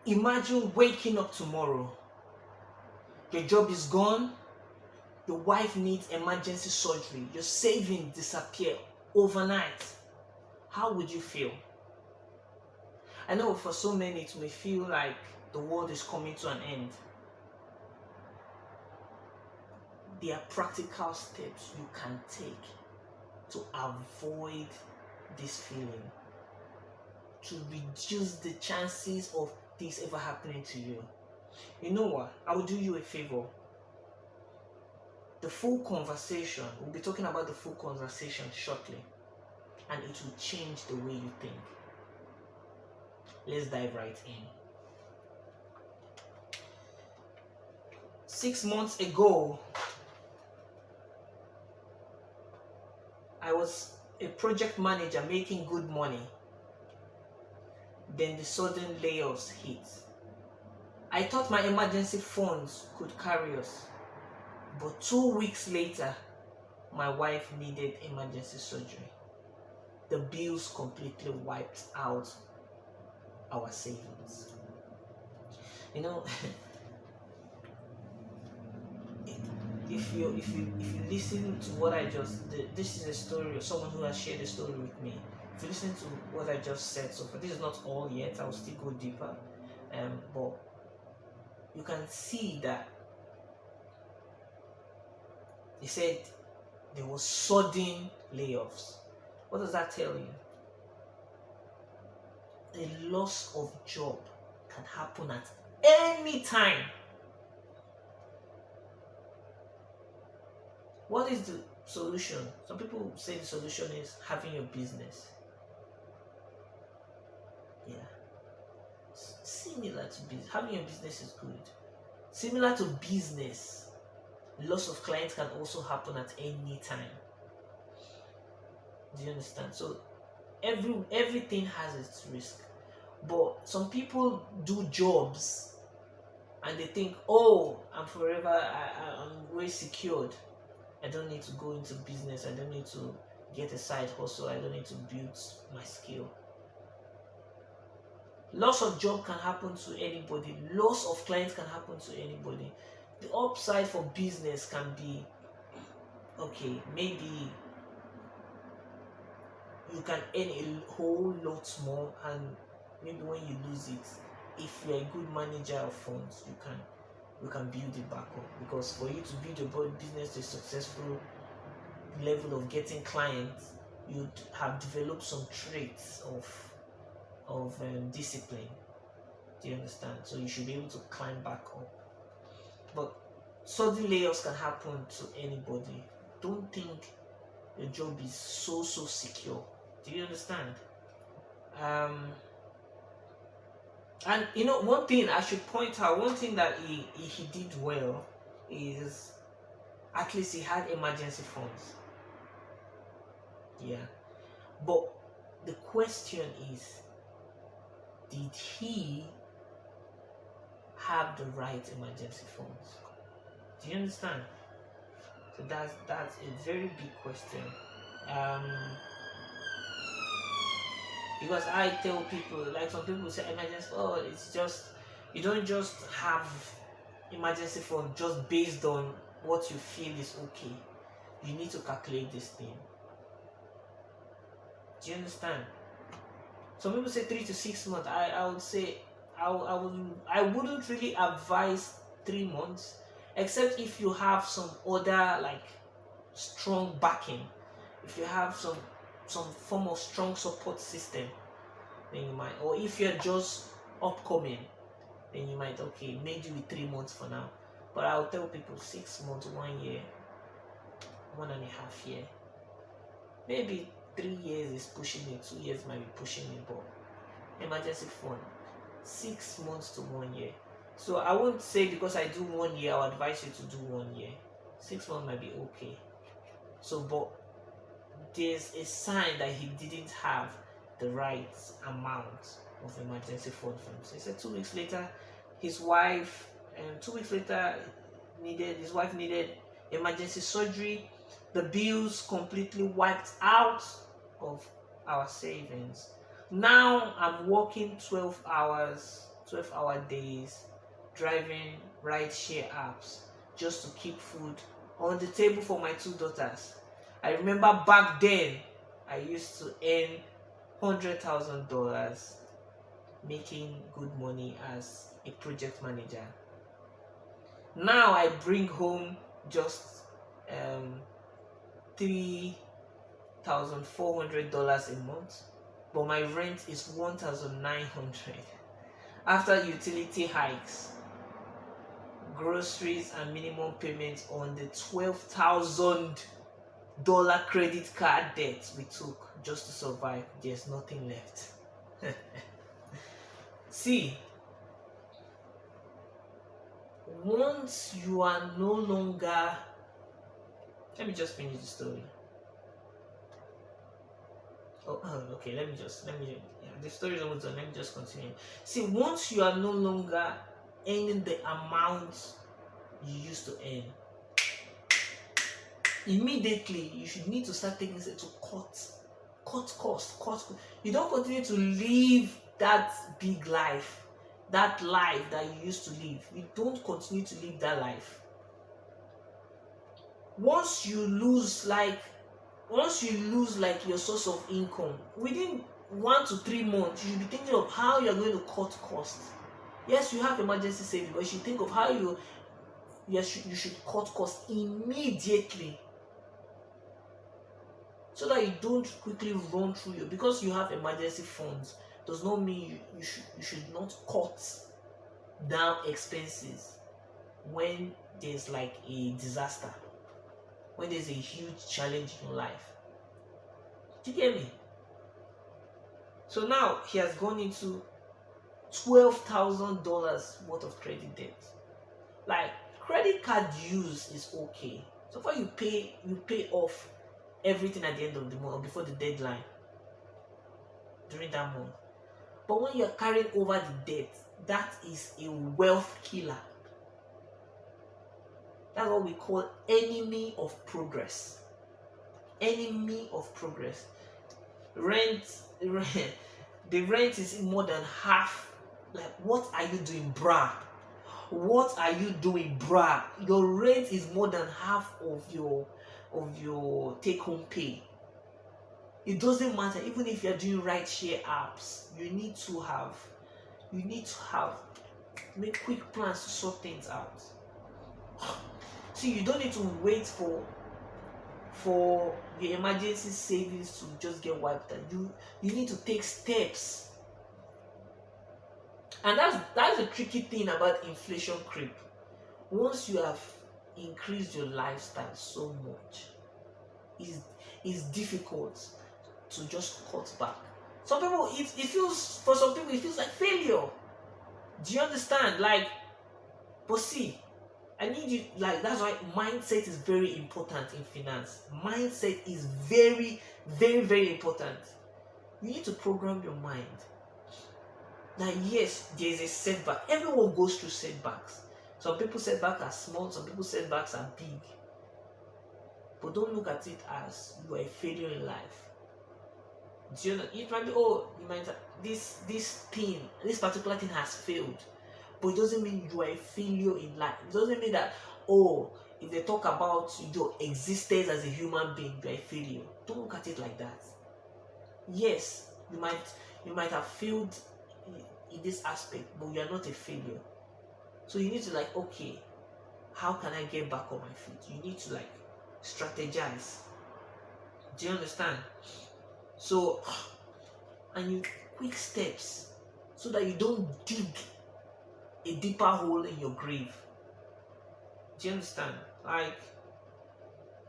Imagine waking up tomorrow, your job is gone, your wife needs emergency surgery, your savings disappear overnight. How would you feel? I know for so many it may feel like the world is coming to an end. There are practical steps you can take to avoid this feeling, to reduce the chances of this ever happening to you. You know what? I will do you a favor. The full conversation, we'll be talking about the full conversation shortly, and it will change the way you think. Let's dive right in. 6 months ago, I was a project manager making good money. Then the sudden layoffs hit. I thought my emergency funds could carry us. But 2 weeks later, my wife needed emergency surgery. The bills completely wiped out our savings. You know, if you listen to what I just did, this is a story of someone who has shared a story with me. If you listen to what I just said so far, this is not all yet. I will still go deeper, but you can see that he said there was sudden layoffs. What does that tell you? A loss of job can happen at any time. What is the solution? Some people say the solution is having your business. Yeah. Similar to business. Having your business is good. Similar to business, loss of clients can also happen at any time. Do you understand? So everything has its risk. But some people do jobs and they think, oh, I'm forever, I'm very secured. I don't need to go into business. I don't need to get a side hustle. I don't need to build my skill. Loss of job can happen to anybody. Loss of clients can happen to anybody. The upside for business can be, okay, maybe you can earn a whole lot more, and maybe when you lose it, if you're a good manager of funds, you can build it back up. Because for you to build your business to a successful level of getting clients, you'd have developed some traits of discipline. Do you understand? So you should be able to climb back up. But sudden layoffs can happen to anybody. Don't think your job is so secure. Do you understand? And you know, one thing I should point out, one thing that he did well is at least he had emergency funds. Yeah. But the question is, did he have the right emergency funds? Do you understand? So that's a very big question. Because I tell people, like some people say emergency, oh, it's just, you don't just have emergency fund just based on what you feel is okay. You need to calculate this thing. Do you understand? Some people say 3 to 6 months. I would say I wouldn't really advise 3 months, except if you have some other like strong backing. If you have some form of strong support system, then you might, or if you're just upcoming, then you might, okay, maybe with 3 months for now. But I'll tell people 6 months, 1 year, 1.5 years. Maybe 3 years is pushing it, 2 years might be pushing it, but emergency fund, 6 months to 1 year. So I won't say because I do 1 year, I'll advise you to do 1 year. 6 months might be okay. So, but there's a sign that he didn't have the right amount of emergency fund for him. So he said 2 weeks later, his wife, and 2 weeks later, his wife needed emergency surgery. The bills completely wiped out of our savings. Now I'm working 12 hours 12-hour days, driving ride-share apps just to keep food on the table for my two daughters. I remember back then, I used to earn $100,000 making good money as a project manager. Now I bring home just $3,400 a month, but my rent is $1,900 after utility hikes, groceries, and minimum payments on the $12,000 credit card debt we took just to survive. There's nothing left. See, once you are no longer, let me just finish the story. Okay, the story is almost done. Let me just continue. See, once you are no longer earning the amount you used to earn, immediately you should need to start taking steps to cut costs. You don't continue to live that big life, that life that you used to live. You don't continue to live that life. Once you lose your source of income, within 1 to 3 months, you should be thinking of how you're going to cut costs. Yes, you have emergency savings, but you should think of how you should cut costs immediately, so that you don't quickly run through you. Because you have emergency funds does not mean you should not cut down expenses when there's like a disaster, when there's a huge challenge in your life. Do you get me? So now he has gone into $12,000 worth of credit debt. Like, credit card use is okay. So far you pay off everything at the end of the month or before the deadline during that month. But when you're carrying over the debt, that is a wealth killer. That's what we call enemy of progress. Enemy of progress. The rent is more than half. Like, what are you doing, bruh? What are you doing, bruh? Your rent is more than half of your take-home pay. It doesn't matter. Even if you're doing ride-share apps, you need to make quick plans to sort things out. See, you don't need to wait for your emergency savings to just get wiped out. You need to take steps. And that's the tricky thing about inflation creep. Once you have increased your lifestyle so much, it's difficult to just cut back. For some people it feels like failure. Do you understand? But see, I need you, that's why mindset is very important in finance. Mindset is very, very, very important. You need to program your mind. Now, yes, there is a setback. Everyone goes through setbacks. Some people's setbacks are small, some people's setbacks are big. But don't look at it as you are a failure in life. Do you know? It might be, this particular thing has failed. But it doesn't mean you are a failure in life. It doesn't mean that, if they talk about your existence as a human being, you are a failure. Don't look at it like that. Yes, you might have failed in this aspect, but you are not a failure. So you need to okay, how can I get back on my feet? You need to strategize. Do you understand? So, and you quick steps so that you don't dig a deeper hole in your grave. Do you understand? I'm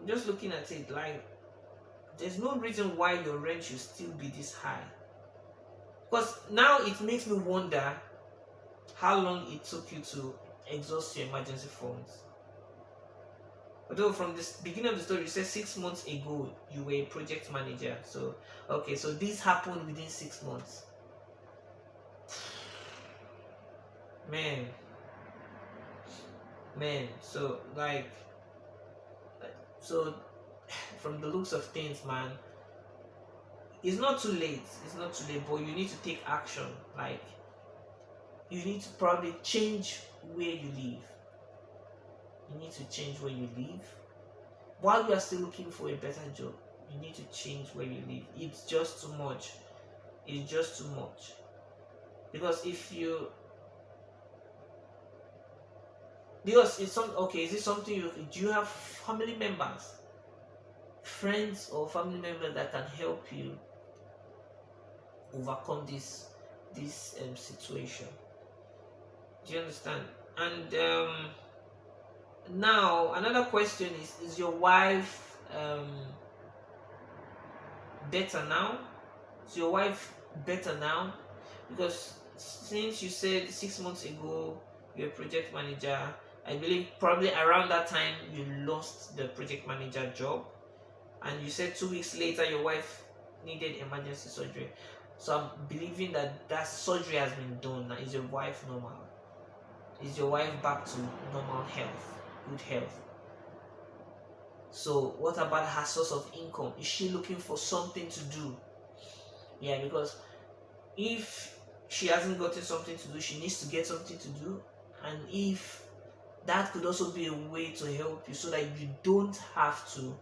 just looking at it, there's no reason why your rent should still be this high. Because now it makes me wonder how long it took you to exhaust your emergency funds. Although from the beginning of the story, you said 6 months ago you were a project manager. So this happened within 6 months. Man, so from the looks of things, man, it's not too late, but you need to take action. you need to probably change where you live. You need to change where you live. While you are still looking for a better job, you need to change where you live. It's just too much. It's just too much. Because because it's some okay, is it something do you have family members, friends or family members that can help you overcome this situation? Do you understand? And now another question is your wife better now? Is your wife better now? Because since you said 6 months ago you're a project manager, I believe probably around that time you lost the project manager job, and you said 2 weeks later your wife needed emergency surgery. So I'm believing that surgery has been done. Now, is your wife normal? Is your wife back to normal health, good health? So what about her source of income? Is she looking for something to do? Yeah, because if she hasn't gotten something to do, she needs to get something to do. And if that could also be a way to help you so that you don't have to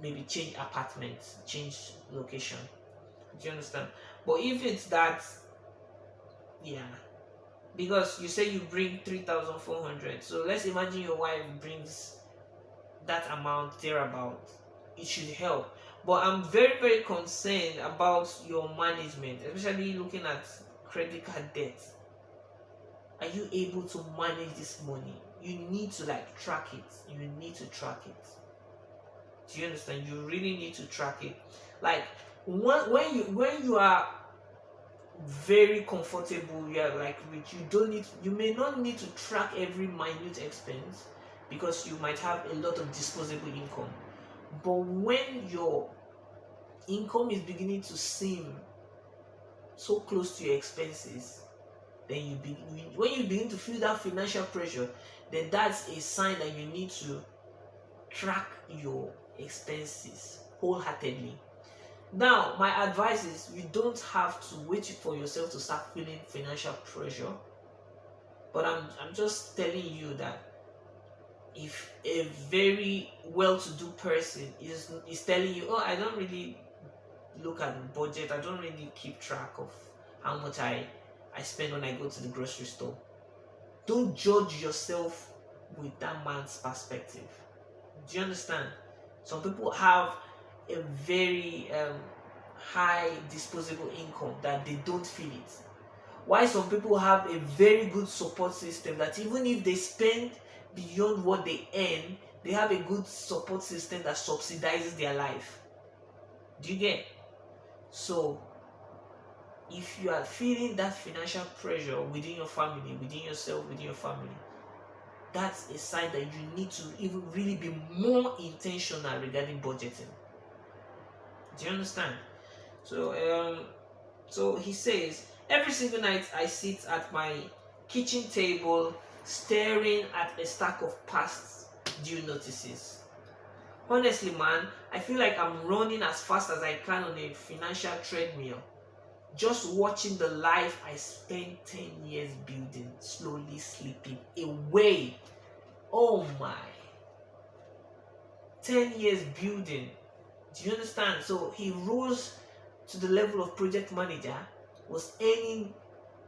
maybe change apartments, change location. Do you understand? But if it's that, yeah, because you say you bring 3,400, so let's imagine your wife brings that amount thereabout, it should help. But I'm very, very concerned about your management, especially looking at credit card debt. Are you able to manage this money? You need to track it. You need to track it. Do you understand? You really need to track it. Like when you are very comfortable, you are rich, you may not need to track every minute expense because you might have a lot of disposable income. But when your income is beginning to seem so close to your expenses, then when you begin to feel that financial pressure, then that's a sign that you need to track your expenses wholeheartedly. Now, my advice is you don't have to wait for yourself to start feeling financial pressure. But I'm just telling you that if a very well-to-do person is telling you, oh, I don't really look at the budget, I don't really keep track of how much I spend when I go to the grocery store, don't judge yourself with that man's perspective. Do you understand? Some people have a very high disposable income that they don't feel it. Why some people have a very good support system that even if they spend beyond what they earn, they have a good support system that subsidizes their life. Do you get? So if you are feeling that financial pressure within your family, within yourself, within your family, that's a sign that you need to even really be more intentional regarding budgeting. Do you understand? So he says, every single night I sit at my kitchen table staring at a stack of past due notices. Honestly, man, I feel like I'm running as fast as I can on a financial treadmill, just watching the life I spent 10 years building slowly slipping away. Oh my. 10 years building. Do you understand? So he rose to the level of project manager, was earning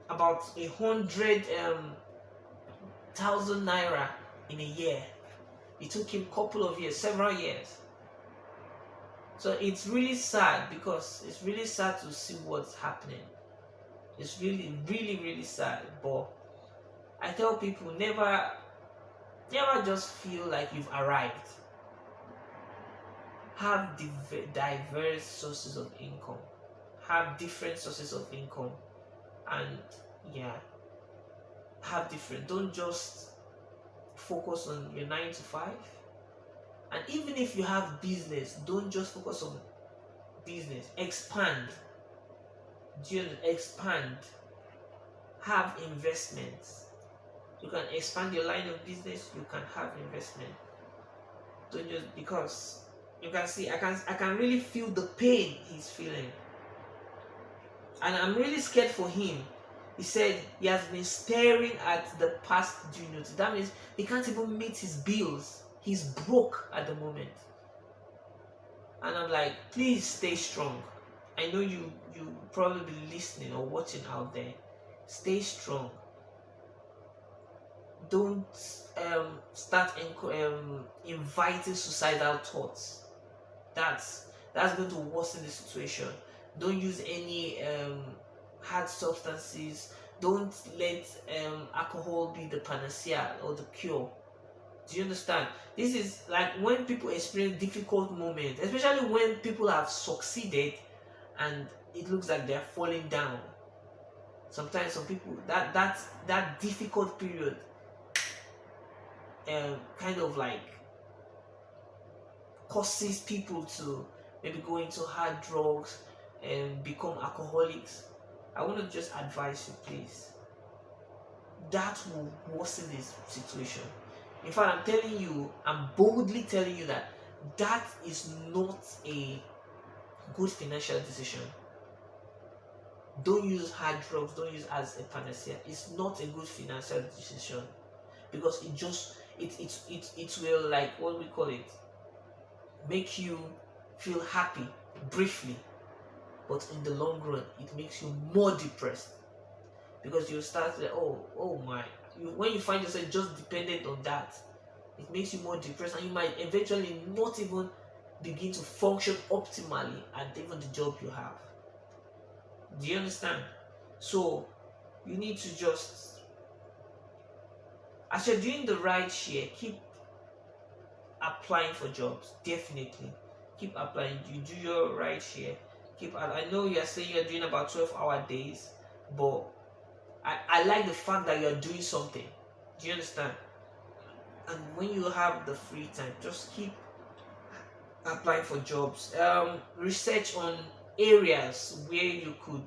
about 100,000 naira in a year. It took him a couple of years, several years. So it's really sad, because it's really sad to see what's happening. It's really, really, really sad. But I tell people, never just feel like you've arrived. Have diverse sources of income. Have different sources of income. And have different. Don't just focus on your 9 to 5. And even if you have business, don't just focus on business. Expand. Expand. Have investments. You can expand your line of business. You can have investment. Don't just, because you can see, I can really feel the pain he's feeling, and I'm really scared for him, He said he has been staring at the past due note. That means he can't even meet his bills. He's broke at the moment. And I'm like, please stay strong. I know you probably be listening or watching out there. Stay strong. Don't start inviting suicidal thoughts. That's going to worsen the situation. Don't use any hard substances. Don't let alcohol be the panacea or the cure. Do you understand? This is like when people experience difficult moments, especially when people have succeeded and it looks like they're falling down. Sometimes some people that difficult period kind of like causes people to maybe go into hard drugs and become alcoholics. I want to just advise you, please. That will worsen this situation. In fact, I'm boldly telling you that is not a good financial decision. Don't use hard drugs, don't use as a panacea. It's not a good financial decision because it will, like, what we call it, make you feel happy briefly, but in the long run it makes you more depressed because you start like, when you find yourself just dependent on that, it makes you more depressed and you might eventually not even begin to function optimally at even the job you have. Do you understand? So you need to just, as you're doing the right share, keep applying for jobs. Definitely keep applying. You do your right share. I know you're saying you're doing about 12-hour days, but I like the fact that you're doing something. Do you understand? And when you have the free time, just keep applying for jobs. Research on areas where you could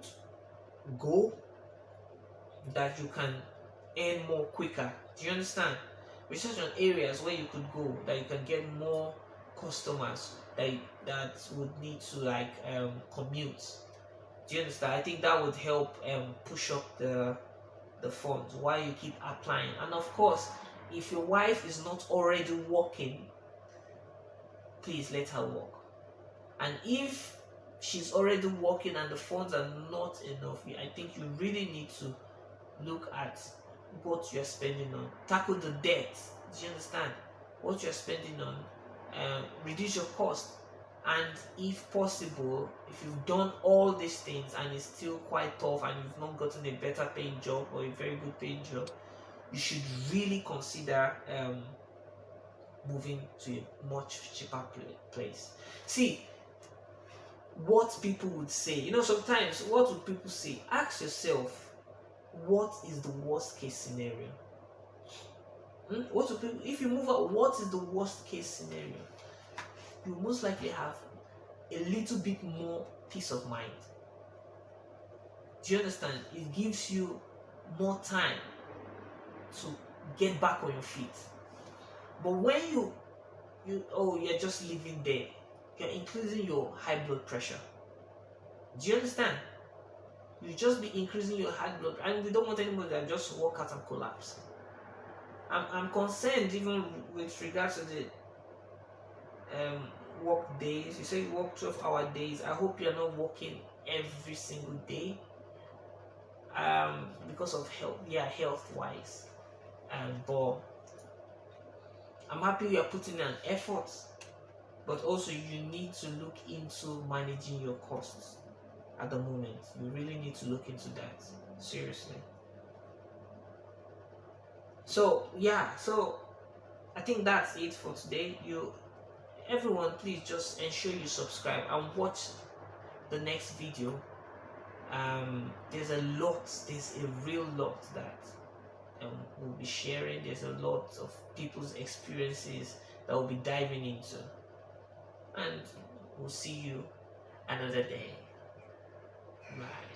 go that you can earn more quicker. Do you understand? Research on areas where you could go that you can get more customers that would need to commute. Do you understand? I think that would help push up the funds while you keep applying. And of course, if your wife is not already working, please let her work. And if she's already working and the funds are not enough, I think you really need to look at what you're spending on. Tackle the debt. Do you understand? What you're spending on. Reduce your cost. And if possible, if you've done all these things and it's still quite tough and you've not gotten a better paying job or a very good paying job, you should really consider moving to a much cheaper place. See, what people would say, sometimes what would people say? Ask yourself, what is the worst case scenario? What would people, if you move out, what is the worst case scenario? You most likely have a little bit more peace of mind. Do you understand? It gives you more time to get back on your feet. But when you're just living there, you're increasing your high blood pressure. Do you understand? You just be increasing your high blood, and we don't want anybody that just walk out and collapse. I'm concerned even with regards to the work days. You say you work 12-hour days. I hope you're not working every single day because of health wise. But I'm happy you're putting an effort, but also you need to look into managing your costs at the moment. You really need to look into that seriously. So I think that's it for today. Everyone, please just ensure you subscribe and watch the next video. There's a real lot that we'll be sharing. There's a lot of people's experiences that we'll be diving into, and we'll see you another day. Bye.